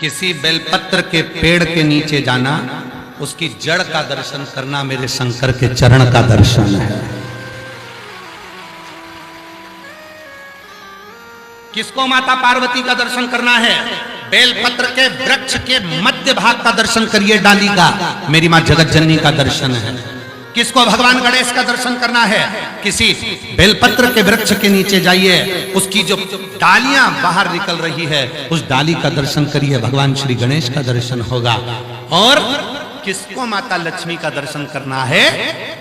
किसी बेलपत्र के पेड़ के नीचे जाना, उसकी जड़ का दर्शन करना मेरे शंकर के चरण का दर्शन है। किसको माता पार्वती का दर्शन करना है? बेलपत्र के वृक्ष के मध्य भाग का दर्शन करिए, डाली का, मेरी मां जगत जननी का दर्शन है। किसको भगवान गणेश का दर्शन करना है? किसी बेलपत्र के वृक्ष के नीचे जाइए, उसकी जो डालियां बाहर निकल रही है उस डाली का दर्शन करिए, भगवान श्री गणेश का दर्शन होगा। और किसको माता लक्ष्मी का दर्शन करना है?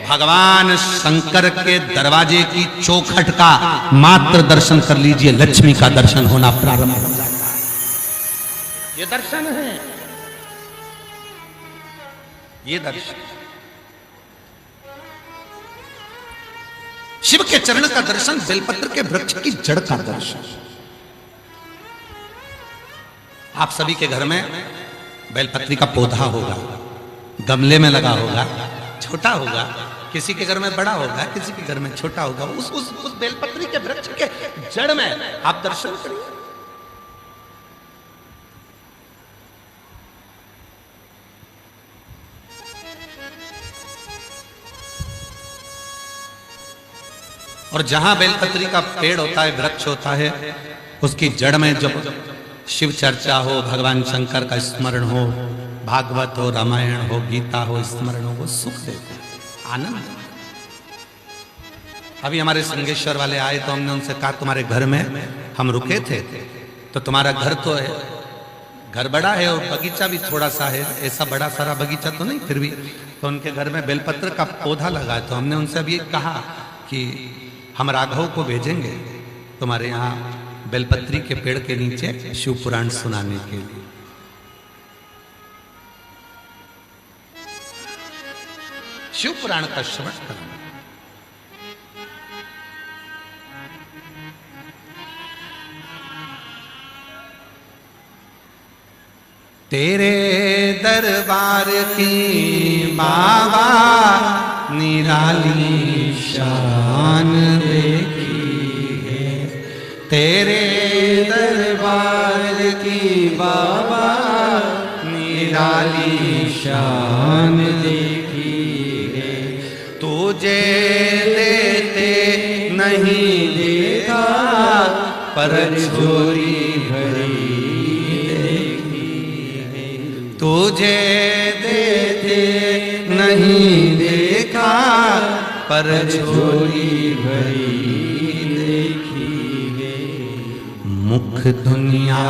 भगवान शंकर के दरवाजे की चौखट का मात्र दर्शन कर लीजिए, लक्ष्मी का दर्शन होना प्रारंभ हो जाता है। ये दर्शन है, ये दर्शन। शिव के चरण का दर्शन, बेलपत्र के वृक्ष की जड़ का दर्शन। आप सभी के घर में बेलपत्री का पौधा होगा, गमले में लगा होगा, छोटा होगा, किसी के घर में बड़ा होगा, किसी के घर में छोटा होगा। उस बेलपत्री के वृक्ष के जड़ में आप दर्शन करिए। और जहां बेलपत्री का पेड़ होता है, वृक्ष होता है, उसकी जड़ में जब शिव चर्चा हो, भगवान शंकर का स्मरण हो, भागवत हो, रामायण हो, गीता हो, स्मरण हो, वो सुख देता है, आनंद। अभी हमारे संगेश्वर वाले आए तो हमने उनसे कहा तुम्हारे घर में हम रुके थे तो तुम्हारा घर तो है, घर बड़ा है और बगीचा भी थोड़ा सा है, ऐसा बड़ा सारा बगीचा तो नहीं, फिर भी तो उनके घर में बेलपत्र का पौधा लगा है। तो हमने उनसे अभी कहा कि हम राघव को भेजेंगे तुम्हारे यहाँ बेलपत्री के पेड़ के नीचे शिव पुराण सुनाने के लिए। शिव पुराण का श्रवण करना। तेरे दरबार की बाबा निराली शान देखी है, तेरे दरबार की बाबा निराली शान देखी है। तुझे देते नहीं देखा पर चोरी भरी देखी है, तुझे देते नहीं देखा पर चोरी भरी देखी है। मुख दुनिया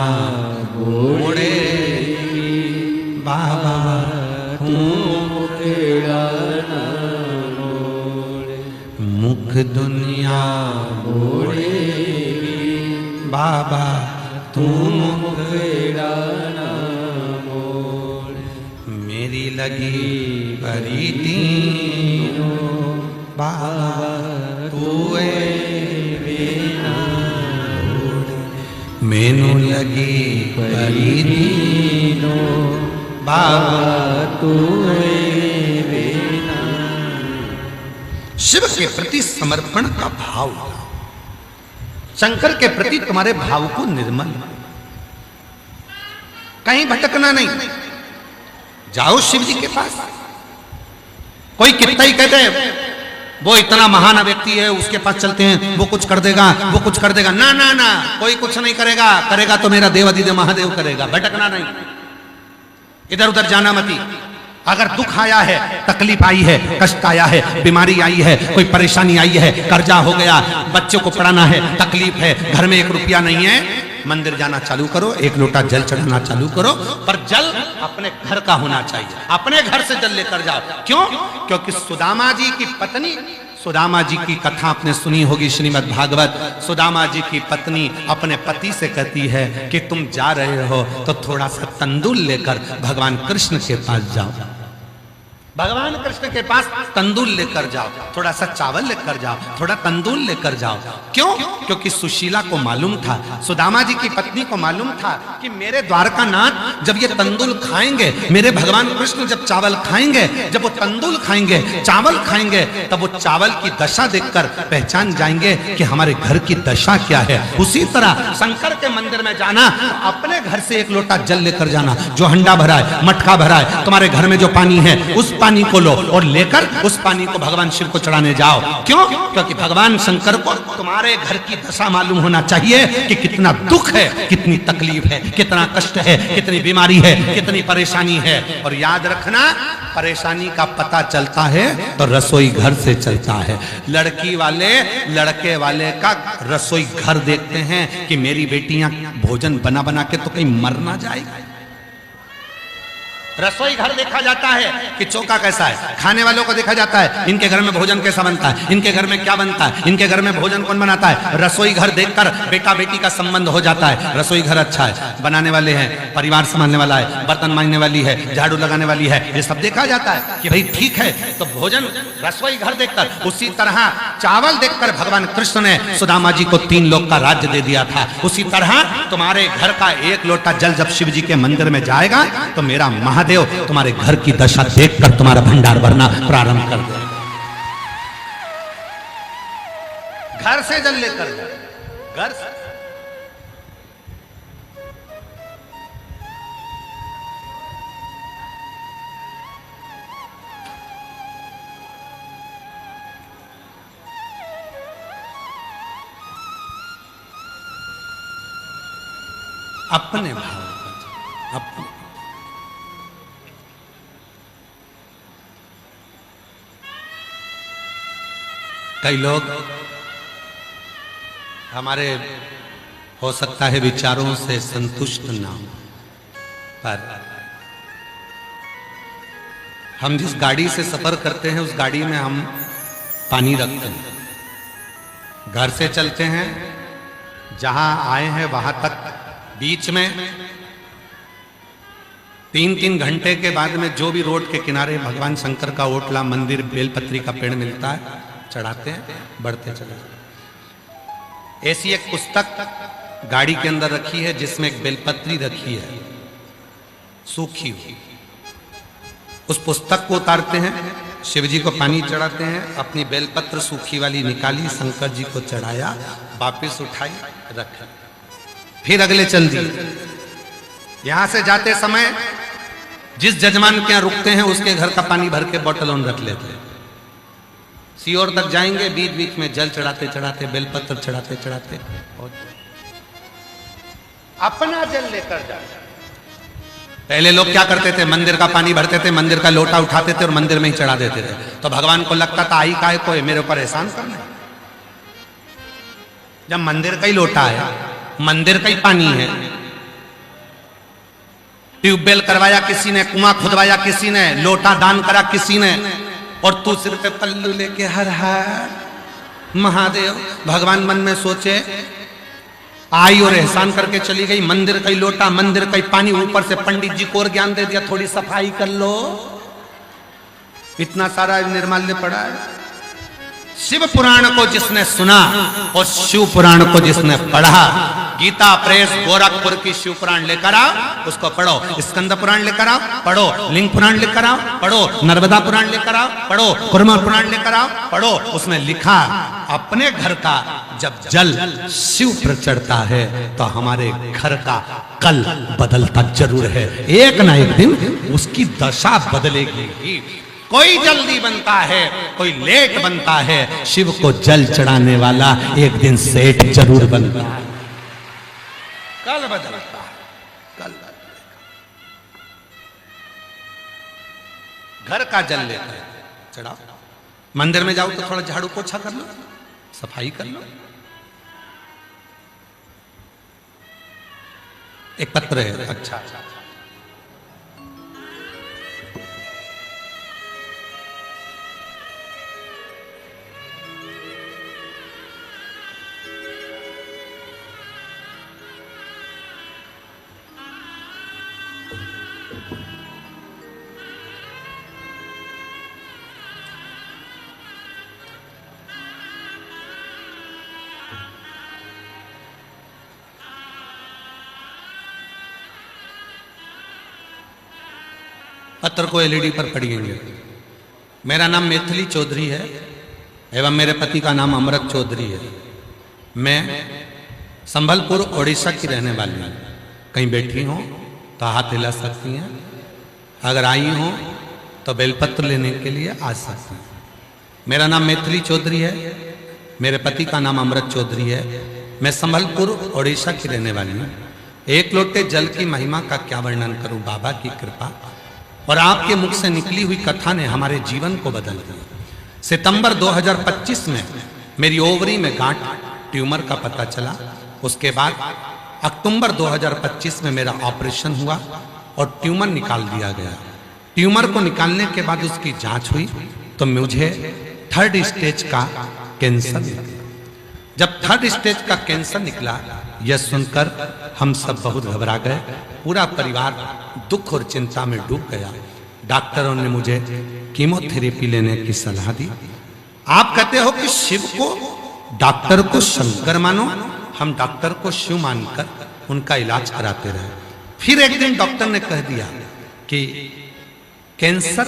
मोड़े बाबा मुख दुनिया मोड़े बाबा तू मेरी लगी भरी तीनों बाबा तू मैनू लगी भरी तीनों बाबा तू। शिव के प्रति समर्पण का भाव, शंकर के प्रति तुम्हारे भाव को निर्मल, कहीं भटकना नहीं। जाओ शिव जी के पास, कोई कितना ही कहते वो इतना महान व्यक्ति है, उसके पास चलते हैं, वो कुछ कर देगा, वो कुछ कर देगा। ना ना ना, कोई कुछ नहीं करेगा, करेगा तो मेरा देवादिदेव महादेव करेगा। भटकना नहीं, इधर उधर जाना मती। अगर दुख आया है, तकलीफ आई है, कष्ट आया है, बीमारी आई है, कोई परेशानी आई है, कर्जा हो गया, बच्चों को पढ़ाना है, तकलीफ है, घर में 1 रुपया नहीं है, मंदिर जाना चालू करो, 1 लोटा जल चढ़ाना चालू करो, पर जल अपने घर का होना चाहिए। अपने घर से जल लेकर जाओ। क्यों? क्योंकि सुदामा जी की पत्नी, सुदामा जी की कथा आपने सुनी होगी श्रीमद् भागवत। सुदामा जी की पत्नी अपने पति से कहती है कि तुम जा रहे हो तो थोड़ा सा तंदूल लेकर भगवान कृष्ण के पास जाओ। भगवान कृष्ण के पास तंदूर लेकर जाओ, थोड़ा सा चावल लेकर जाओ, थोड़ा तंदूर लेकर जाओ। क्यों? क्योंकि सुशीला को मालूम था, सुदामा जी की पत्नी को मालूम था कि मेरे द्वारकानाथ जब ये तंदूर खाएंगे, मेरे भगवान कृष्ण जब चावल खाएंगे, जब वो तंदूर खाएंगे, चावल खाएंगे, तब वो चावल की दशा देखकर पहचान जाएंगे कि हमारे घर की दशा क्या है। उसी तरह शंकर के मंदिर में जाना, अपने घर से एक लोटा जल लेकर जाना, जो हंडा भरा है, मटका भरा है, तुम्हारे घर में जो पानी है उस पानी को लो और लेकर उस पानी को भगवान शिव को चढ़ाने जाओ। क्यों? क्योंकि भगवान शंकर को तुम्हारे घर की दशा मालूम होना चाहिए कि कितना दुख है, कितनी तकलीफ है, कितना कष्ट है, कितनी बीमारी है, कितनी परेशानी है। और याद रखना, परेशानी का पता चलता है तो रसोई घर से चलता है। लड़की वाले लड़के वाले का रसोई घर देखते हैं कि मेरी बेटियां भोजन बना बना के तो कहीं मर ना जाएगी। रसोई घर देखा जाता है कि चौका कैसा है, खाने वालों को देखा जाता है इनके घर में भोजन कैसा बनता है, इनके घर में क्या बनता है, इनके घर में भोजन कौन बनाता है। रसोई घर देखकर बेटा बेटी का संबंध हो जाता है। रसोई घर अच्छा है, बनाने वाले हैं, परिवार संभालने वाला है, बर्तन मांजने वाली है, झाड़ू लगाने वाली है, ये सब देखा जाता है कि भाई ठीक है। तो भोजन रसोई घर देखकर, उसी तरह चावल देखकर भगवान कृष्ण ने सुदामा जी को 3 लोक का राज्य दे दिया था। उसी तरह तुम्हारे घर का एक लोटा जल जब शिव जी के मंदिर में जाएगा तो मेरा महादेव तुम्हारे घर की दशा देखकर तुम्हारा भंडार भरना प्रारंभ कर दे। घर से जल लेकर घर से। अपने भाव अपने कई लोग हमारे हो सकता है विचारों से संतुष्ट ना हो, पर हम जिस गाड़ी से सफर करते हैं उस गाड़ी में हम पानी रखते हैं। घर से चलते हैं, जहां आए हैं वहां तक बीच में 3-3 घंटे के बाद में जो भी रोड के किनारे भगवान शंकर का ओटला, मंदिर, बेलपत्री का पेड़ मिलता है, चढ़ाते हैं, बढ़ते चले। ऐसी एक पुस्तक गाड़ी के अंदर रखी है जिसमें एक बेलपत्री रखी है सूखी हुई। उस पुस्तक को उतारते हैं, शिव जी को पानी चढ़ाते हैं, अपनी बेलपत्र सूखी वाली निकाली, शंकर जी को चढ़ाया, वापिस उठाई, रखा, फिर अगले चल दिए। यहां से जाते समय जिस जजमान के यहां रुकते हैं उसके घर का पानी भर के बोतल ऑन रख लेते हैं। सीओर तक जाएंगे, बीच बीच में जल चढ़ाते चढ़ाते, बेलपत्र चढ़ाते चढ़ाते अपना जल लेकर जाते। पहले लोग क्या करते थे, मंदिर का पानी भरते थे, मंदिर का लोटा उठाते थे और मंदिर में ही चढ़ा देते थे। तो भगवान को लगता था आई काय को मेरे ऊपर एहसान करना। जब मंदिर का ही लोटा है, मंदिर का ही पानी है, ट्यूबवेल करवाया किसी ने, कुआं खुदवाया किसी ने, लोटा दान करा किसी ने, और तू सिर पे पल्लू लेके हर हर महादेव। भगवान मन में सोचे, आई और एहसान करके चली गई। मंदिर का ही लोटा, मंदिर का ही पानी, ऊपर से पंडित जी को और ज्ञान दे दिया, थोड़ी सफाई कर लो। इतना सारा निर्माल्य पड़ा है। शिव पुराण को जिसने सुना और शिव पुराण को जिसने पढ़ा, गीता प्रेस गोरखपुर की शिव पुराण लेकर आओ, उसको पढ़ो। स्कंद पुराण लेकर आओ, पढ़ो। लिंग पुराण लेकर आओ, पढ़ो। नर्मदा पुराण लेकर आओ, पढ़ो। कुर्मा पुराण लेकर आओ, पढ़ो। उसमें लिखा, अपने घर का जब जल शिव पर चढ़ता है तो हमारे घर का कल बदलता जरूर है। एक ना एक दिन उसकी दशा बदलेगी। कोई जल्दी बनता है, कोई लेट बनता है, शिव को जल चढ़ाने वाला एक दिन सेठ जरूर बनता है। कल बदलता है, कल घर का जल लेकर चढ़ाओ। मंदिर में जाओ तो थोड़ा झाड़ू पोछा कर लो, सफाई कर लो। एक पत्र है, अच्छा पत्र को एलईडी पर पढ़िएंगे। मेरा नाम मैथिली चौधरी है एवं मेरे पति का नाम अमृत चौधरी है। मैं संबलपुर उड़ीसा की रहने वाली हूँ। कहीं बैठी हो तो हाथ हिला सकती हैं, अगर आई हो तो बेलपत्र लेने के लिए आ सकती हैं। मेरा नाम मैथिली चौधरी है, मेरे पति का नाम अमृत चौधरी है। मैं संबलपुर उड़ीसा की रहने वाली हूँ। एक लोटे जल की महिमा का क्या वर्णन करूं, बाबा की कृपा और आपके मुख से निकली हुई कथा ने हमारे जीवन को बदल दिया। सितंबर 2025 में मेरी ओवरी में गांठ ट्यूमर का पता चला। उसके बाद अक्टूबर 2025 में मेरा ऑपरेशन हुआ और ट्यूमर निकाल दिया गया। ट्यूमर को निकालने के बाद उसकी जांच हुई तो मुझे 3rd स्टेज का कैंसर निकला। जब 3rd स्टेज का कैंसर निकला, यह सुनकर हम सब बहुत घबरा गए। पूरा परिवार दुख और चिंता में डूब गया। डॉक्टरों ने मुझे कीमोथेरेपी लेने की सलाह दी। आप कहते हो कि शिव को, डॉक्टर को शंकर मानो, हम डॉक्टर को शिव मानकर उनका इलाज कराते रहे। फिर एक दिन डॉक्टर ने कह दिया कि कैंसर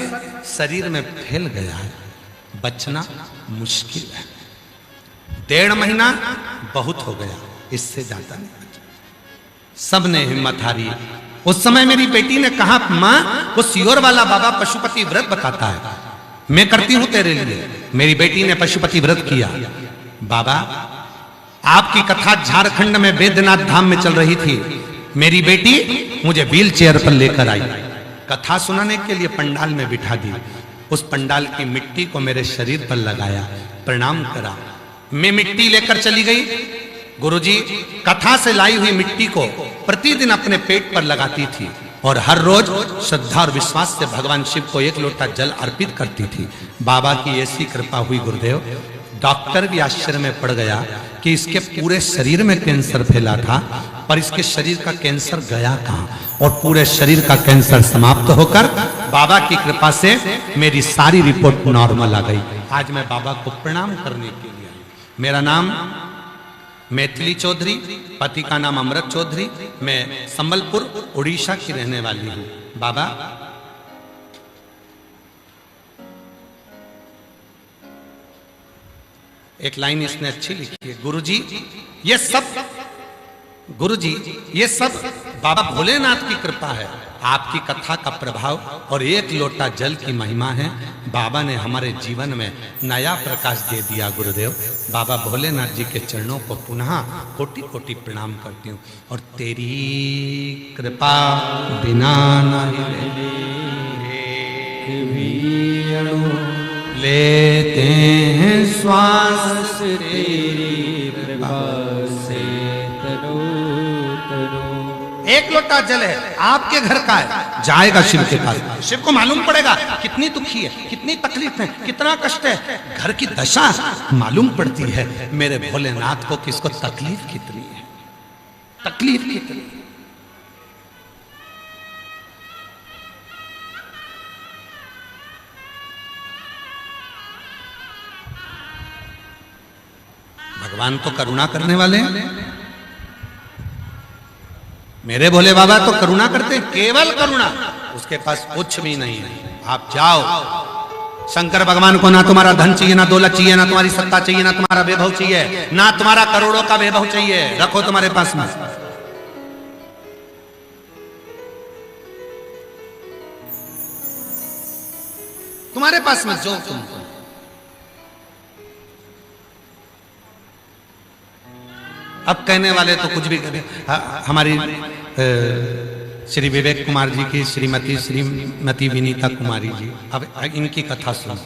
शरीर में फैल गया है, बचना मुश्किल है। 1.5 महीना बहुत हो गया, इससे ज्यादा नहीं बचा। सब ने हिम्मत हारी। उस समय मेरी बेटी ने कहा, मां वो सियोर वाला बाबा पशुपति व्रत बताता है, मैं करती हूं तेरे लिए। मेरी बेटी ने पशुपति व्रत किया। बाबा आपकी कथा झारखंड में बैद्यनाथ धाम में चल रही थी। मेरी बेटी मुझे व्हील चेयर पर लेकर आई, कथा सुनाने के लिए पंडाल में बिठा दी। उस पंडाल की मिट्टी को मेरे शरीर पर लगाया, प्रणाम करा। मैं मिट्टी लेकर चली गई। गुरुजी कथा से लाई हुई मिट्टी को प्रतिदिन अपने पेट पर लगाती थी और हर रोज श्रद्धा और विश्वास से भगवान शिव को 1 लोटा जल अर्पित करती थी। बाबा की ऐसी कृपा हुई गुरुदेव, डॉक्टर भी आश्चर्य में पड़ गया कि इसके पूरे शरीर में कैंसर फैला था, पर इसके शरीर का कैंसर गया कहां और पूरे शरीर का कैंसर समाप्त होकर बाबा की कृपा से मेरी सारी रिपोर्ट नॉर्मल आ गई। आज मैं बाबा को प्रणाम करने के लिए आई। मेरा नाम मैथिली चौधरी, पति का नाम अमृत चौधरी। मैं संबलपुर उड़ीसा की रहने वाली हूँ। बाबा एक लाइन इसने अच्छी लिखी है, गुरुजी ये सब बाबा भोलेनाथ की कृपा है, आपकी कथा का प्रभाव और 1 लोटा जल की महिमा है। बाबा ने हमारे जीवन में नया प्रकाश दे दिया। गुरुदेव बाबा भोलेनाथ जी के चरणों को पुनः कोटि कोटि प्रणाम करती हूँ। और तेरी कृपा बिना नहीं लेते हैं श्वास, तेरी कृपा से तरो तरो। 1 लोटा जल है, आपके घर का है, जाएगा शिव के पास। शिव को मालूम पड़ेगा कितनी दुखी है, कितनी तकलीफ है, कितना कष्ट है। घर की दशा मालूम पड़ती है मेरे भोलेनाथ को, किसको तकलीफ कितनी है, तकलीफ कितनी। भगवान तो करुणा करने वाले हैं। मेरे भोले बाबा तो करुणा करते हैं, केवल करुणा, उसके पास कुछ भी नहीं है। आप जाओ, शंकर भगवान को ना तुम्हारा धन चाहिए, ना दौलत चाहिए, ना तुम्हारी सत्ता चाहिए, ना तुम्हारा वैभव चाहिए, ना तुम्हारा करोड़ों का वैभव चाहिए। रखो तुम्हारे पास में। तुम्हारे पास में जो तुम। अब कहने वाले तो कुछ भी करें। हमारी श्री विवेक कुमार जी की श्रीमती विनीता कुमारी जी, अब इनकी कथा सुन।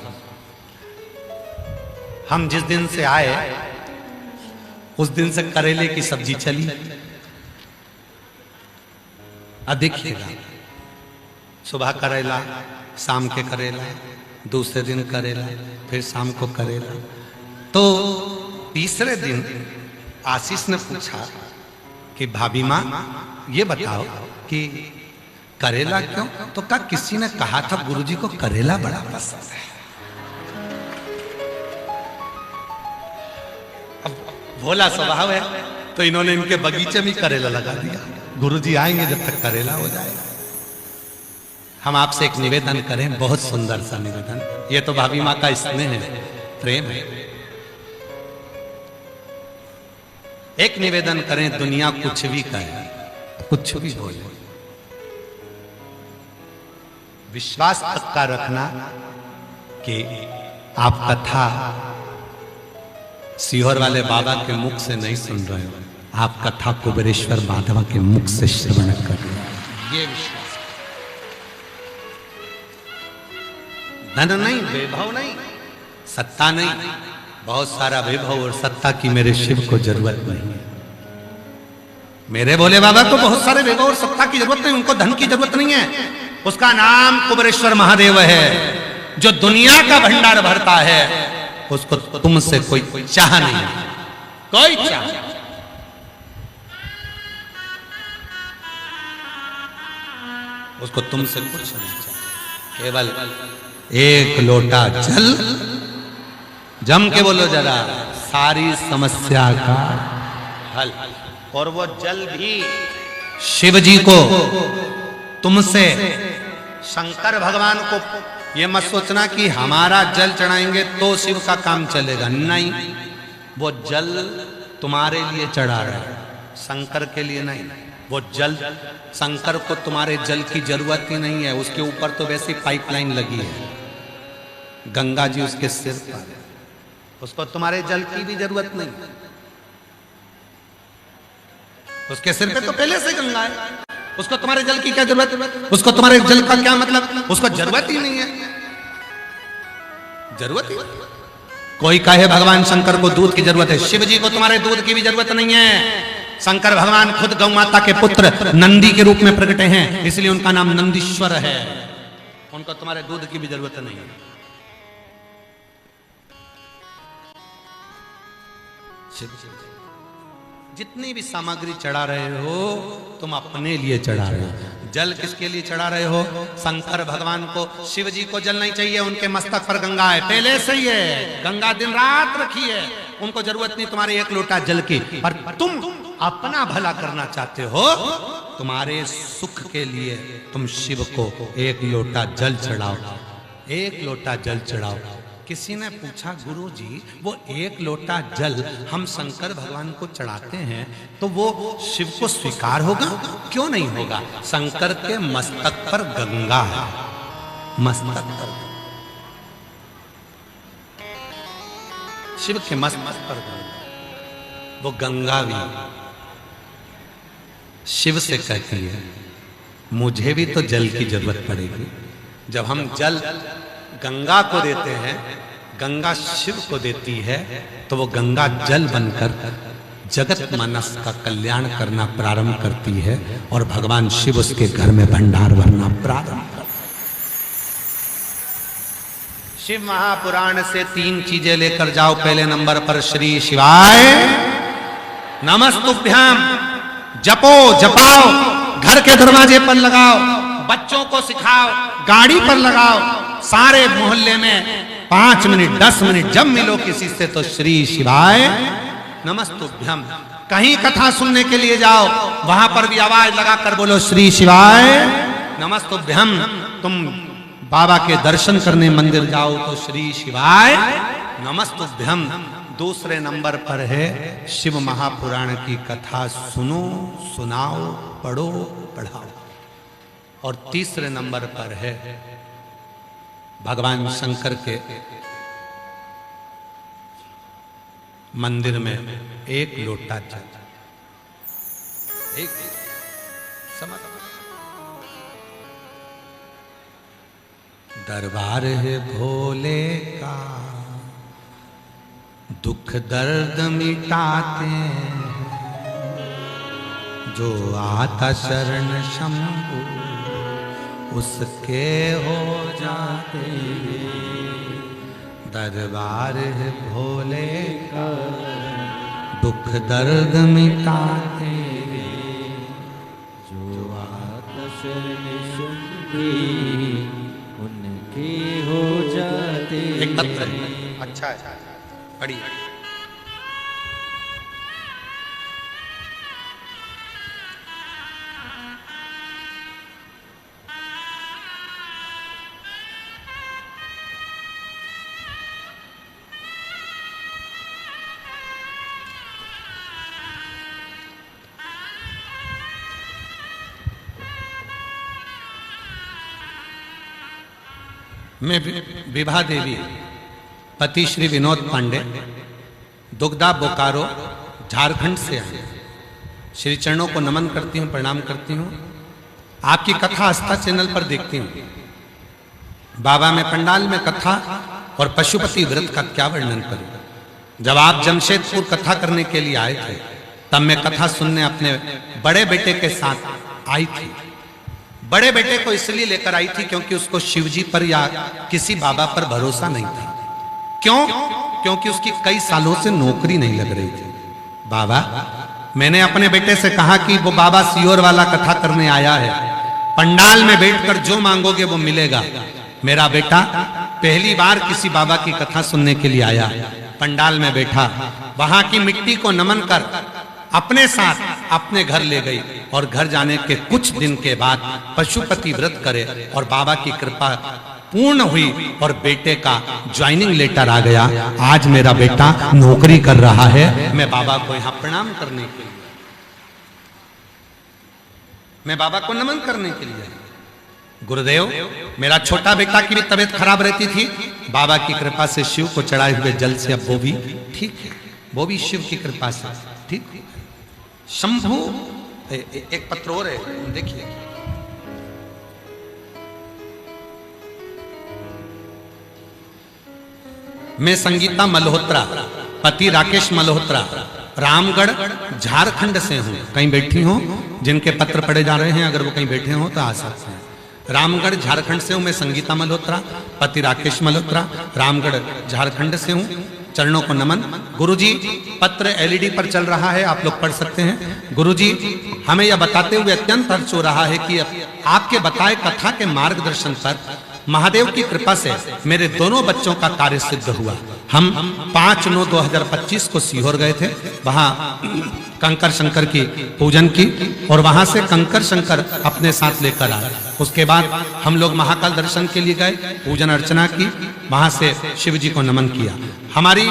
हम जिस दिन से आए उस दिन से करेले की सब्जी चली। अब देखिएगा, सुबह करेला, शाम के करेला, दूसरे दिन करेला, फिर शाम को करेला। तो तीसरे दिन आशीष ने पूछा कि भाभी माँ ये बताओ कि करेला क्यों? तो क्या किसी ने कहा था गुरुजी को करेला बड़ा पसंद है। अब भोला स्वभाव है तो इन्होंने इनके बगीचे में करेला लगा दिया। गुरुजी आएंगे जब तक करेला हो जाएगा। हम आपसे एक निवेदन करें, बहुत सुंदर सा निवेदन। ये तो भाभी माँ का स्नेह है, प्रेम है। एक निवेदन करें, दुनिया कुछ भी कहे, कुछ भी बोले, विश्वास पक्का रखना कि आप कथा सीहोर वाले बाबा के मुख से नहीं सुन रहे हो, आप कथा कुबेरेश्वर माधवा के मुख से श्रवण कर रहे हो। ये विश्वास, धन नहीं, वैभव नहीं, सत्ता नहीं, बहुत सारा वैभव और सत्ता की मेरे शिव को जरूरत नहीं है। मेरे भोले बाबा को बहुत सारे वैभव और सत्ता की जरूरत नहीं, उनको धन की जरूरत नहीं है। उसका नाम कुबेरेश्वर महादेव है, जो दुनिया का भंडार भरता है। उसको तुमसे कोई चाह नहीं, कोई चाह। उसको तुमसे कुछ नहीं चाहिए, केवल एक लोटा जल। जम के बोलो जरा, सारी समस्या का हल। और वो जल भी शिव जी को तुमसे, शंकर भगवान को। ये मत सोचना कि हमारा जल चढ़ाएंगे तो शिव का काम चलेगा, नहीं। वो जल तुम्हारे लिए चढ़ा रहा है, शंकर के लिए नहीं। वो जल, शंकर को तुम्हारे जल की जरूरत ही नहीं है, उसके ऊपर तो वैसी पाइपलाइन लगी है, गंगा जी उसके सिर पर, उसको तुम्हारे जल की भी जरूरत नहीं। उसके सिर पे तो पहले से गंगा है, उसको तुम्हारे जल की क्या जरूरत? उसको तुम्हारे जल का क्या मतलब? उसको जरूरत ही नहीं है, जरूरत ही। कोई कहे भगवान शंकर को दूध की जरूरत है, शिव जी को तुम्हारे दूध की भी जरूरत नहीं है। शंकर भगवान खुद गौ माता के पुत्र नंदी के रूप में प्रकटे हैं, इसलिए उनका नाम नंदीश्वर है। उनको तुम्हारे दूध की भी जरूरत नहीं है। जितनी भी सामग्री चढ़ा रहे हो तुम अपने लिए चढ़ा रहे हो। जल किसके लिए चढ़ा रहे हो? शंकर भगवान को। शिव जी को जल नहीं चाहिए, उनके मस्तक पर गंगा है, पहले से ही है, गंगा दिन रात रखी है, उनको जरूरत नहीं तुम्हारे एक लोटा जल की। पर तुम अपना भला करना चाहते हो, तुम्हारे सुख के लिए तुम शिव को एक लोटा जल चढ़ाओ, एक लोटा जल चढ़ाओ। किसी ने पूछा, गुरु जी वो एक लोटा जल हम शंकर भगवान को चढ़ाते हैं तो वो शिव को स्वीकार होगा? क्यों नहीं होगा? शंकर के मस्तक पर गंगा है, मस्तक पर, शिव के मस्तक पर गंगा। वो गंगा भी शिव से कहती है मुझे भी तो जल की जरूरत पड़ेगी। जब हम जल गंगा को देते हैं, गंगा शिव को देती है, तो वो गंगा जल बनकर जगत मानस का कल्याण करना प्रारंभ करती है और भगवान शिव उसके घर में भंडार भरना प्रारंभ करते हैं। शिव महापुराण से 3 चीजें लेकर जाओ। पहले नंबर पर श्री शिवाय नमस्तुभ्याम। जपो, जपाओ, घर के दरवाजे पर लगाओ, बच्चों को सिखाओ, गाड़ी पर लगाओ, सारे मोहल्ले में 5 मिनट 10 मिनट जब मिलो किसी से तो श्री शिवाय नमस्तुभ्यम। कहीं कथा सुनने के लिए जाओ, वहां पर भी आवाज लगाकर बोलो श्री शिवाय नमस्तुभ्यम। तुम बाबा के दर्शन करने मंदिर जाओ तो श्री शिवाय नमस्तुभ्यम। दूसरे नंबर पर है शिव महापुराण की कथा सुनो, सुनाओ, पढ़ो, पढ़ाओ। और तीसरे नंबर पर है भगवान शंकर के मंदिर में एक लोटा जल, एक समर्पण। दरबार है भोले का, दुख दर्द मिटाते हैं, जो आता शरण शंभु उसके हो जाते। दरबार है भोले का, दुख दर्द मिटाते, जो आता शरण शंभु उनके हो जाते। एक बात अच्छा है, बढ़िया। मैं विभा देवी, पति श्री विनोद पांडे, दुगदा बोकारो, झारखंड से आए। श्री चरणों को नमन करती हूँ, प्रणाम करती हूँ। आपकी कथा आस्था चैनल पर देखती हूँ। बाबा में पंडाल में कथा और पशुपति व्रत का क्या वर्णन करूं। जब आप जमशेदपुर कथा करने के लिए आए थे, तब मैं कथा सुनने अपने बड़े बेटे के साथ आई थी। बड़े बेटे को इसलिए लेकर आई थी क्योंकि उसको शिवजी पर या किसी बाबा पर भरोसा नहीं था। क्यों? क्योंकि उसकी कई सालों से नौकरी नहीं लग रही थी। बाबा, मैंने अपने बेटे से कहा कि वो बाबा सियोर वाला कथा करने आया है, पंडाल में बैठकर जो मांगोगे वो मिलेगा। मेरा बेटा पहली बार किसी बाबा की कथा सुनने के लिए आया, पंडाल में बैठा, वहां की मिट्टी को नमन कर अपने साथ अपने घर ले गई और घर जाने के कुछ दिन के बाद पशुपति व्रत करे और बाबा की कृपा पूर्ण हुई और बेटे का ज्वाइनिंग लेटर आ गया। आज मेरा बेटा नौकरी कर रहा है। मैं बाबा को यहां प्रणाम करने के लिए, मैं बाबा को नमन करने के लिए। गुरुदेव, मेरा छोटा बेटा की भी तबीयत खराब रहती थी, बाबा की कृपा से शिव को चढ़ाए हुए जल से अब वो भी ठीक है, वो भी शिव की कृपा से ठीक है। शंभु एक पत्र और है, देखिए। मैं संगीता मल्होत्रा, पति राकेश मल्होत्रा, रामगढ़ झारखंड से हूं। कहीं बैठी हो, जिनके पत्र पढ़े जा रहे हैं, अगर वो कहीं बैठे हो तो आ सकते हैं। रामगढ़ झारखंड से हूं मैं, संगीता मल्होत्रा, पति राकेश मल्होत्रा, रामगढ़ झारखंड से हूं। चरणों को नमन। गुरुजी, पत्र एलईडी पर चल रहा है, आप लोग पढ़ सकते हैं। गुरुजी, हमें यह बताते हुए अत्यंत हर्ष हो रहा है कि आपके बताए कथा के मार्गदर्शन पर महादेव की कृपा से मेरे दोनों बच्चों का कार्य सिद्ध हुआ। हम 5/9/2025 को सीहोर गए थे, वहां कंकर शंकर की पूजन की और वहां से कंकर शंकर अपने साथ लेकर आए। उसके बाद हम लोग महाकाल दर्शन के लिए गए, पूजन अर्चना की, वहां से शिव जी को नमन किया। हमारी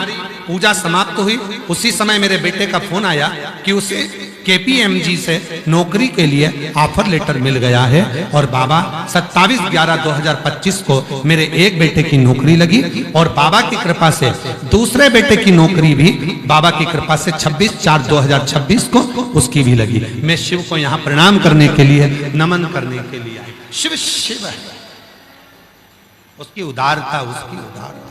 पूजा समाप्त हुई, उसी समय मेरे बेटे का फोन आया कि उसे केपीएमजी से नौकरी के लिए ऑफर लेटर मिल गया है और बाबा 27/11/2025 को मेरे एक बेटे की नौकरी लगी और बाबा की कृपा से दूसरे बेटे की नौकरी भी बाबा की कृपा से 26/4/2026 को उसकी भी लगी। मैं शिव को यहाँ प्रणाम करने के लिए, नमन करने के लिए आया। शिव शिव है, उसकी उदारता, उसकी उदारता।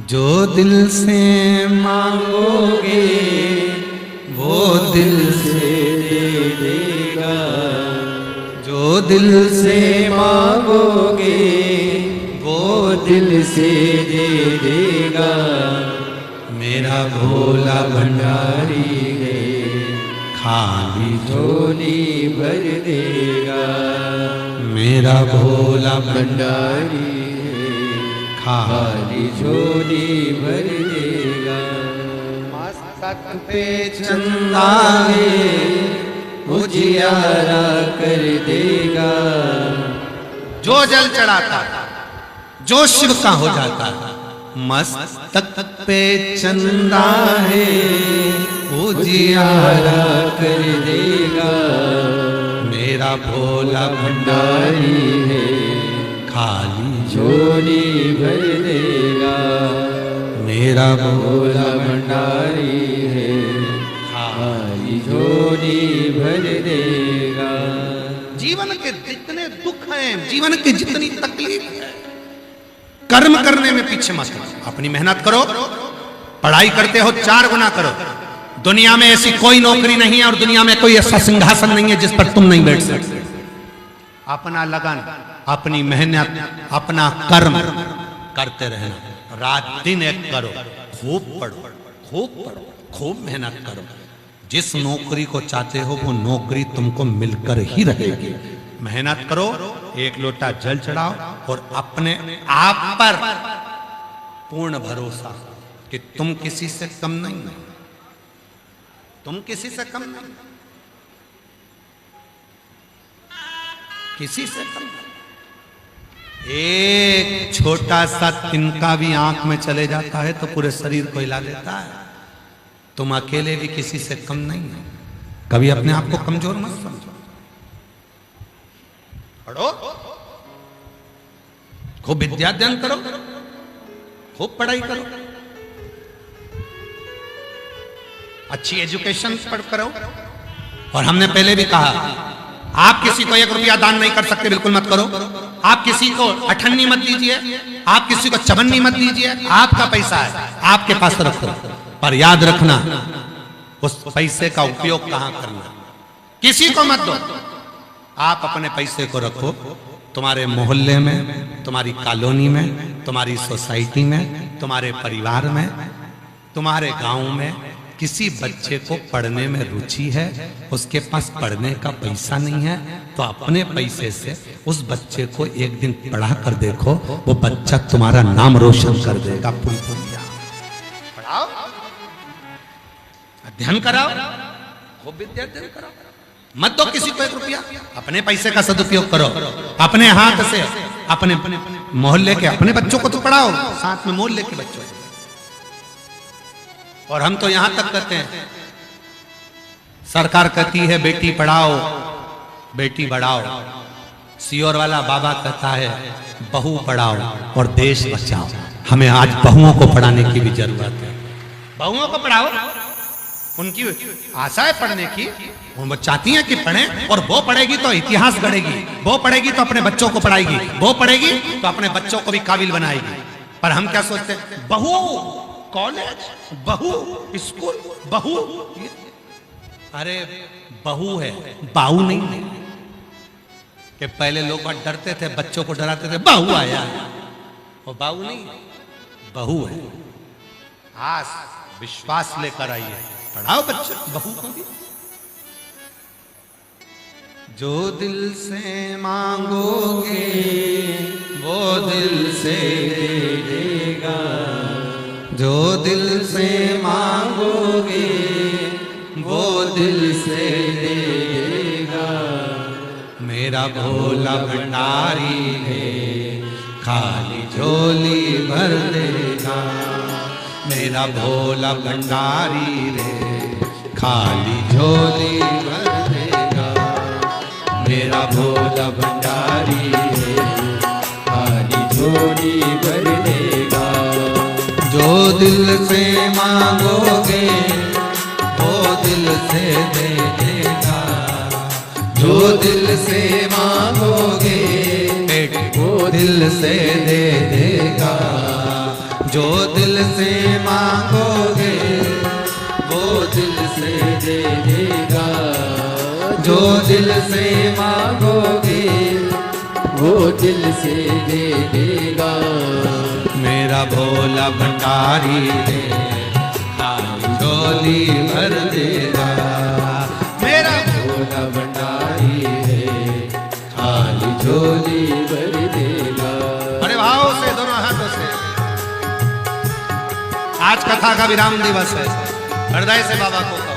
जो दिल से मांगोगे वो दिल से दे देगा, जो दिल से मांगोगे वो दिल से दे देगा। मेरा भोला भंडारी है, खाली झोली भर देगा। मेरा भोला भंडारी खाली झोली भर देगा। मस्तक पे चंदा है, उजियारा कर देगा। जो जल चढ़ाता, जो शिव का हो जाता, मस्तक पे चंदा है, उजियारा कर देगा। मेरा भोला भंडारी है, खाली झोली भर देगा। मेरा भोला भंडारी है, खाली झोली भर देगा। जीवन के जितने दुख हैं, जीवन की जितनी तकलीफ है, कर्म करने में पीछे मत रहो। अपनी मेहनत करो, पढ़ाई करते हो 4 गुना करो। दुनिया में ऐसी कोई नौकरी नहीं है और दुनिया में कोई ऐसा सिंहासन नहीं है जिस पर तुम नहीं बैठ सकते। अपना लगन, अपनी मेहनत, अपना कर्म करते रहना। रात दिन एक करो, खूब पढ़ो, खूब पढ़ो, खूब मेहनत करो। जिस नौकरी को चाहते हो वो नौकरी तुमको मिलकर ही रहेगी। मेहनत करो, एक लोटा जल चढ़ाओ और अपने आप पर पूर्ण भरोसा कि तुम किसी से कम नहीं, तुम किसी से कम नहीं, किसी से कम नहीं। एक छोटा सा तिनका भी आंख में चले जाता है तो पूरे शरीर को हिला देता है। तुम अकेले भी किसी से कम नहीं हो। कभी अपने आप को कमजोर मत समझो। पढ़ो, खूब विद्या अध्ययन करो, खूब पढ़ाई करो, अच्छी एजुकेशन पढ़ करो। और हमने पहले भी कहा, आप किसी को 1 रुपया दान नहीं कर सकते, बिल्कुल मत करो। आप किसी को अठन्नी मत दीजिए, आप किसी को चवन्नी मत दीजिए। आपका पैसा है, आपके पास रखो, पर याद रखना उस पैसे का उपयोग कहां करना। किसी को मत दो, आप अपने पैसे को रखो। तुम्हारे मोहल्ले में, तुम्हारी कॉलोनी में, तुम्हारी सोसाइटी में, तुम्हारे परिवार में, तुम्हारे गांव में किसी बच्चे को पढ़ने में रुचि है, उसके पास पढ़ने का पैसा नहीं है, तो अपने पैसे से उस बच्चे को एक दिन पढ़ा कर देखो, वो बच्चा तुम्हारा नाम रोशन कर देगा। पढ़ाओ, अध्ययन कराओ, खूब विद्या अध्ययन कराओ। मत दो किसी को 1 रुपया, अपने पैसे का सदुपयोग करो। अपने हाथ से अपने मोहल्ले के अपने बच्चों को तो पढ़ाओ, साथ में मोहल्ले के बच्चों को। और हम तो यहां तक कहते हैं, सरकार कहती है बेटी पढ़ाओ बेटी बढ़ाओ, सियोर वाला बाबा कहता है बहू पढ़ाओ और देश बचाओ। हमें आज बहुओं को पढ़ाने की भी जरूरत है। बहुओं को पढ़ाओ, उनकी आशा है पढ़ने की, वो चाहती हैं कि पढ़ें, और वो पढ़ेगी तो इतिहास गढ़ेगी, वो पढ़ेगी तो अपने बच्चों को पढ़ाएगी, वो पढ़ेगी तो अपने बच्चों को भी काबिल बनाएगी। पर हम क्या सोचते हैं, बहू कॉलेज, बहू स्कूल, बहू, अरे बहू है, बाहू नहीं है। कि पहले लोग बहुत डरते थे, बच्चों को डराते थे, बहू आया, वो बाहू नहीं, बहू है। आस विश्वास लेकर आइए, पढ़ाओ बच्चे, बहू को भी। जो दिल से मांगोगे वो दिल से दे देगा, जो दिल से मांगोगे वो दिल से दे देगा। मेरा भोला भंडारी है, खाली झोली भर देगा। मेरा भोला भंडारी रे, खाली झोली भर देगा। मेरा भोला भंडारी रे, खाली झोली भर देगा। जो दिल से मांगोगे वो दिल से दे देगा। जो दिल से मांगोगे वो दिल से दे देगा। जो दिल से मांगोगे वो दिल से दे देगा। जो दिल से मांगोगे वो दिल से दे देगा। मेरा भोला भंडारी रे, खाली झोली भर देगा। मेरा भोला भंडारी रे, खाली झोली भर देगा। बड़े भाव से, दोनों हाथों से। आज कथा का विराम दिवस है, हृदय से बाबा को कहो।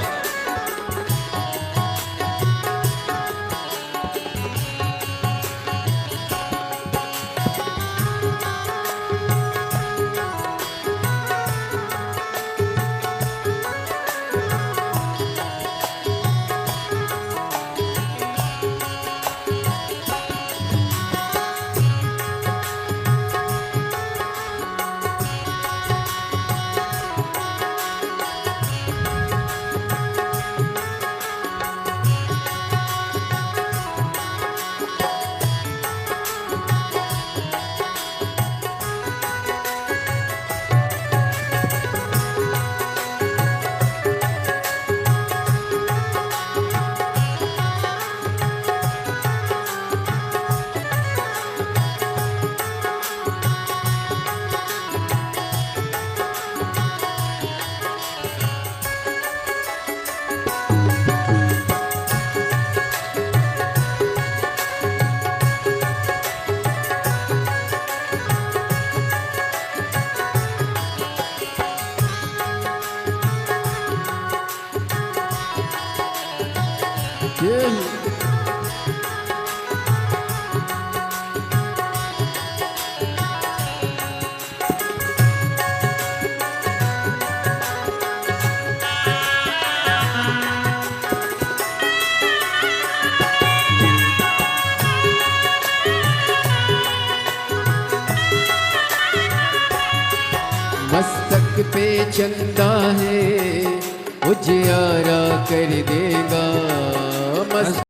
चंदा है उजियारा कर देगा।